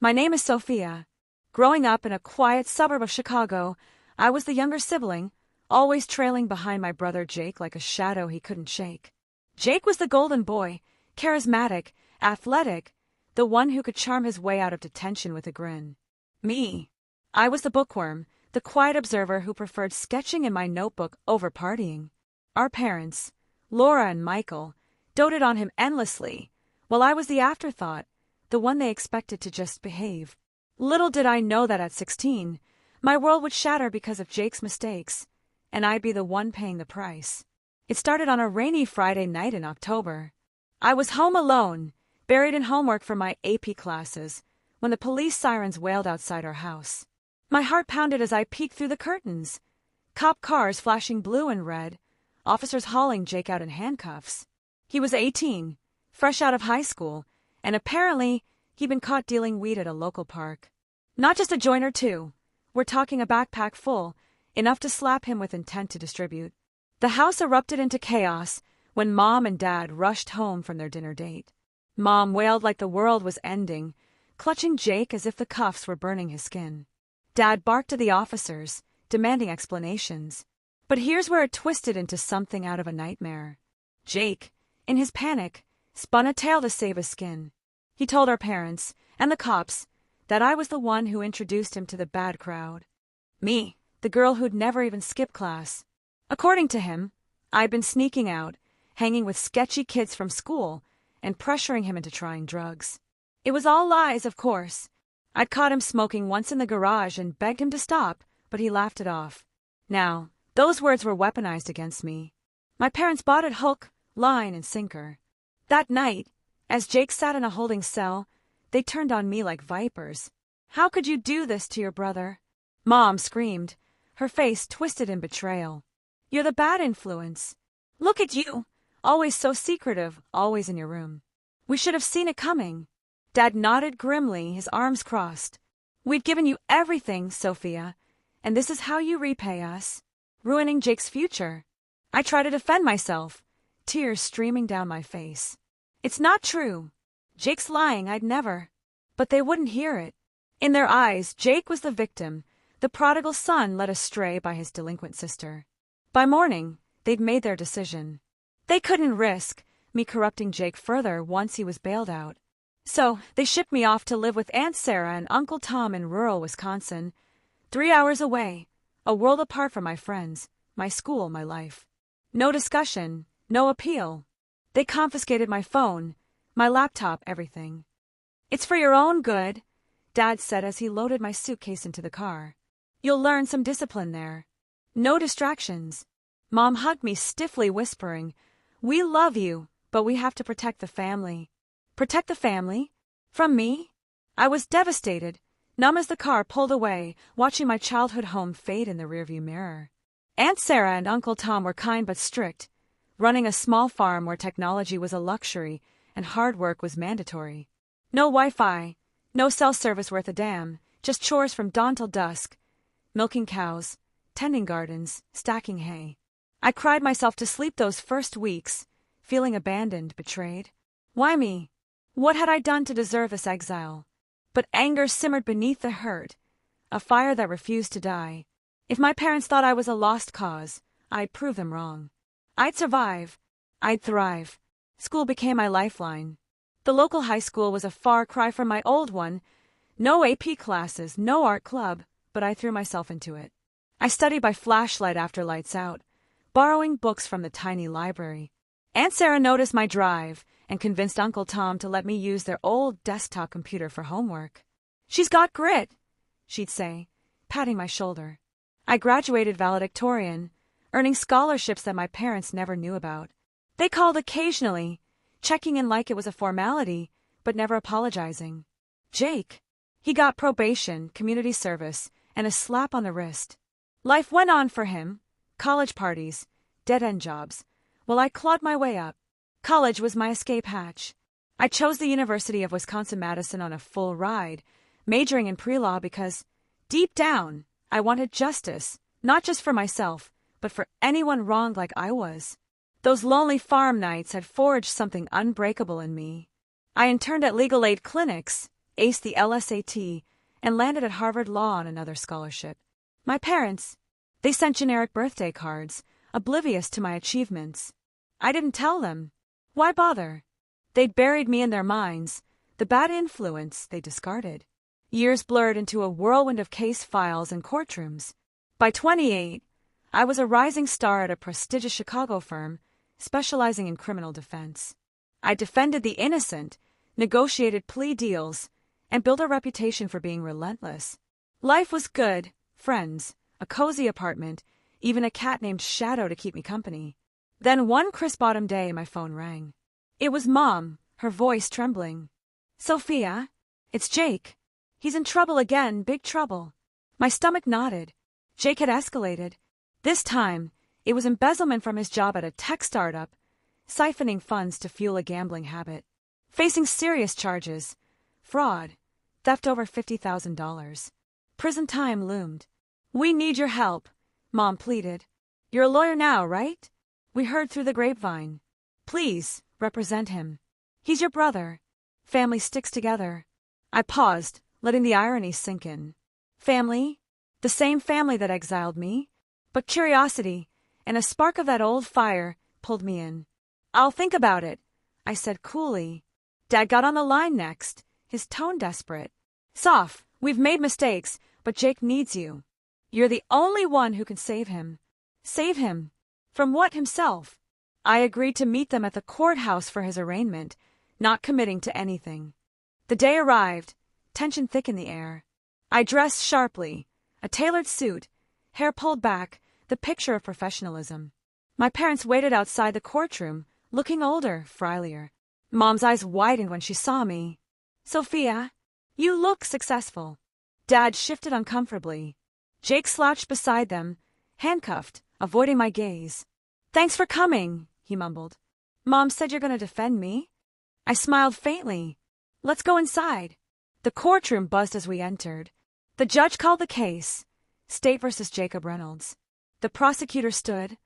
My name is Sophia. Growing up in a quiet suburb of Chicago, I was the younger sibling, always trailing behind my brother Jake like a shadow he couldn't shake. Jake was the golden boy, charismatic, athletic, the one who could charm his way out of detention with a grin. Me. I was the bookworm, the quiet observer who preferred sketching in my notebook over partying. Our parents, Laura and Michael, doted on him endlessly, while I was the afterthought, the one they expected to just behave. Little did I know that at 16, my world would shatter because of Jake's mistakes, and I'd be the one paying the price. It started on a rainy Friday night in October. I was home alone, buried in homework for my AP classes, when the police sirens wailed outside our house. My heart pounded as I peeked through the curtains. Cop cars flashing blue and red, officers hauling Jake out in handcuffs. He was 18, fresh out of high school, and apparently he'd been caught dealing weed at a local park. Not just a joint or two. We're talking a backpack full, enough to slap him with intent to distribute. The house erupted into chaos when Mom and Dad rushed home from their dinner date. Mom wailed like the world was ending, clutching Jake as if the cuffs were burning his skin. Dad barked at the officers, demanding explanations. But here's where it twisted into something out of a nightmare. Jake, in his panic, spun a tale to save his skin. He told our parents, and the cops, that I was the one who introduced him to the bad crowd. Me, the girl who'd never even skipped class. According to him, I'd been sneaking out, hanging with sketchy kids from school, and pressuring him into trying drugs. It was all lies, of course. I'd caught him smoking once in the garage and begged him to stop, but he laughed it off. Now, those words were weaponized against me. My parents bought it hook, line, and sinker. That night, as Jake sat in a holding cell, they turned on me like vipers. "How could you do this to your brother?" Mom screamed, her face twisted in betrayal. "You're the bad influence. Look at you, always so secretive, always in your room. We should have seen it coming." Dad nodded grimly, his arms crossed. "We'd given you everything, Sophia, and this is how you repay us, ruining Jake's future." I tried to defend myself, tears streaming down my face. "It's not true. Jake's lying, I'd never." But they wouldn't hear it. In their eyes, Jake was the victim, the prodigal son led astray by his delinquent sister. By morning, they'd made their decision. They couldn't risk me corrupting Jake further once he was bailed out. So they shipped me off to live with Aunt Sarah and Uncle Tom in rural Wisconsin, 3 hours away, a world apart from my friends, my school, my life. No discussion, no appeal. They confiscated my phone, my laptop, everything. "It's for your own good," Dad said as he loaded my suitcase into the car. "You'll learn some discipline there. No distractions." Mom hugged me stiffly, whispering, "We love you, but we have to protect the family." Protect the family? From me? I was devastated, numb as the car pulled away, watching my childhood home fade in the rearview mirror. Aunt Sarah and Uncle Tom were kind but strict, running a small farm where technology was a luxury and hard work was mandatory. No Wi-Fi, no cell service worth a damn, just chores from dawn till dusk, milking cows, tending gardens, stacking hay. I cried myself to sleep those first weeks, feeling abandoned, betrayed. Why me? What had I done to deserve this exile? But anger simmered beneath the hurt, a fire that refused to die. If my parents thought I was a lost cause, I'd prove them wrong. I'd survive. I'd thrive. School became my lifeline. The local high school was a far cry from my old one. No AP classes, no art club, but I threw myself into it. I studied by flashlight after lights out, borrowing books from the tiny library. Aunt Sarah noticed my drive and convinced Uncle Tom to let me use their old desktop computer for homework. "She's got grit," she'd say, patting my shoulder. I graduated valedictorian, earning scholarships that my parents never knew about. They called occasionally, checking in like it was a formality, but never apologizing. Jake. He got probation, community service, and a slap on the wrist. Life went on for him. College parties, dead-end jobs, while I clawed my way up. College was my escape hatch. I chose the University of Wisconsin-Madison on a full ride, majoring in pre-law because, deep down, I wanted justice, not just for myself, but for anyone wronged like I was. Those lonely farm nights had forged something unbreakable in me. I interned at legal aid clinics, aced the LSAT, and landed at Harvard Law on another scholarship. My parents, they sent generic birthday cards, oblivious to my achievements. I didn't tell them. Why bother? They'd buried me in their minds, the bad influence they discarded. Years blurred into a whirlwind of case files and courtrooms. By 28, I was a rising star at a prestigious Chicago firm specializing in criminal defense. I defended the innocent, negotiated plea deals, and built a reputation for being relentless. Life was good, friends, a cozy apartment, even a cat named Shadow to keep me company. Then one crisp autumn day my phone rang. It was Mom, her voice trembling. "Sophia, it's Jake. He's in trouble again, big trouble." My stomach knotted. Jake had escalated. This time, it was embezzlement from his job at a tech startup, siphoning funds to fuel a gambling habit. Facing serious charges, fraud, theft over $50,000. Prison time loomed. "We need your help," Mom pleaded. "You're a lawyer now, right?" We heard through the grapevine. "Please, represent him. He's your brother. Family sticks together." I paused, letting the irony sink in. Family? The same family that exiled me? But curiosity, and a spark of that old fire, pulled me in. "I'll think about it," I said coolly. Dad got on the line next, his tone desperate. "Soph, we've made mistakes, but Jake needs you. You're the only one who can save him." Save him? From what himself? I agreed to meet them at the courthouse for his arraignment, not committing to anything. The day arrived, tension thick in the air. I dressed sharply, a tailored suit, hair pulled back, the picture of professionalism. My parents waited outside the courtroom, looking older, frielier. Mom's eyes widened when she saw me. "Sophia, you look successful." Dad shifted uncomfortably. Jake slouched beside them, handcuffed, avoiding my gaze. "Thanks for coming," he mumbled. "Mom said you're going to defend me?" I smiled faintly. "Let's go inside." The courtroom buzzed as we entered. The judge called the case, State versus Jacob Reynolds. The prosecutor stood,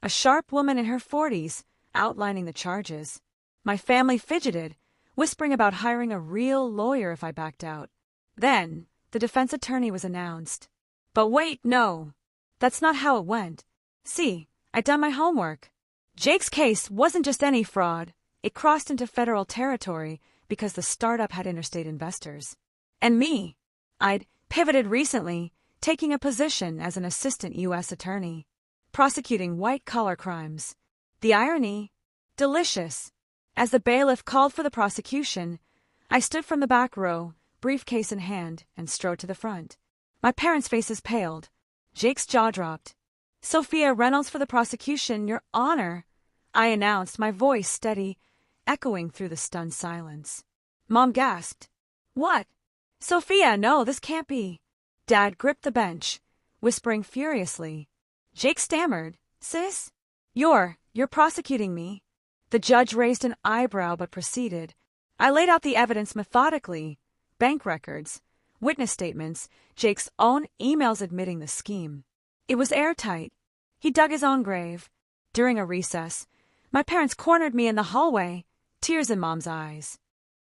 a sharp woman in her 40s, outlining the charges. My family fidgeted, whispering about hiring a real lawyer if I backed out. Then, the defense attorney was announced. But wait, no. That's not how it went. See, I'd done my homework. Jake's case wasn't just any fraud. It crossed into federal territory because the startup had interstate investors. And me. I'd pivoted recently, taking a position as an Assistant U.S. attorney, prosecuting white-collar crimes. The irony? Delicious. As the bailiff called for the prosecution, I stood from the back row, briefcase in hand, and strode to the front. My parents' faces paled. Jake's jaw dropped. "Sophia Reynolds for the prosecution, Your Honor," I announced, my voice steady, echoing through the stunned silence. Mom gasped. "What?" "Sophia, no, this can't be." Dad gripped the bench, whispering furiously. Jake stammered. "Sis? You're prosecuting me." The judge raised an eyebrow but proceeded. I laid out the evidence methodically. Bank records, witness statements, Jake's own emails admitting the scheme. It was airtight. He dug his own grave. During a recess, my parents cornered me in the hallway, tears in Mom's eyes.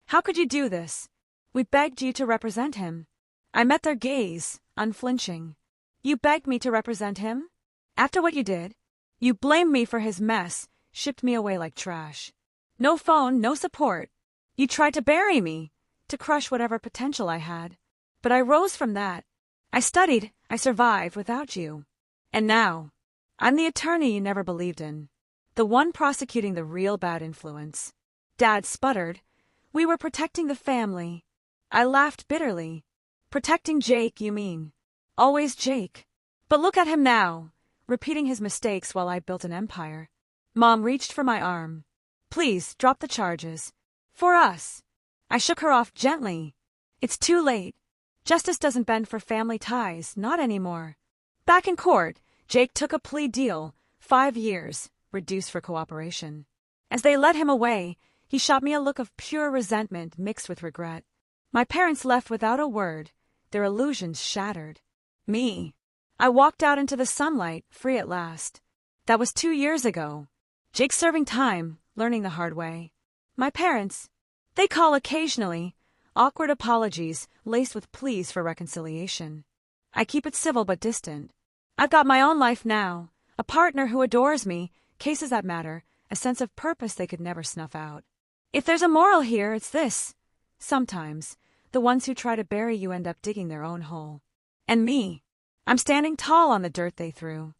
"How could you do this? We begged you to represent him." I met their gaze, unflinching. "You begged me to represent him? After what you did? You blamed me for his mess, shipped me away like trash. No phone, no support. You tried to bury me, to crush whatever potential I had. But I rose from that. I studied, I survived without you. And now, I'm the attorney you never believed in. The one prosecuting the real bad influence." Dad sputtered. "We were protecting the family." I laughed bitterly. "Protecting Jake, you mean? Always Jake. But look at him now, repeating his mistakes while I built an empire." Mom reached for my arm. "Please, drop the charges. For us." I shook her off gently. "It's too late. Justice doesn't bend for family ties, not anymore." Back in court, Jake took a plea deal, 5 years, reduced for cooperation. As they led him away, he shot me a look of pure resentment mixed with regret. My parents left without a word, their illusions shattered. Me. I walked out into the sunlight, free at last. That was 2 years ago. Jake serving time, learning the hard way. My parents, they call occasionally, Awkward apologies, laced with pleas for reconciliation. I keep it civil but distant. I've got my own life now, a partner who adores me, cases that matter, a sense of purpose they could never snuff out. If there's a moral here, it's this. Sometimes, the ones who try to bury you end up digging their own hole. And me. I'm standing tall on the dirt they threw.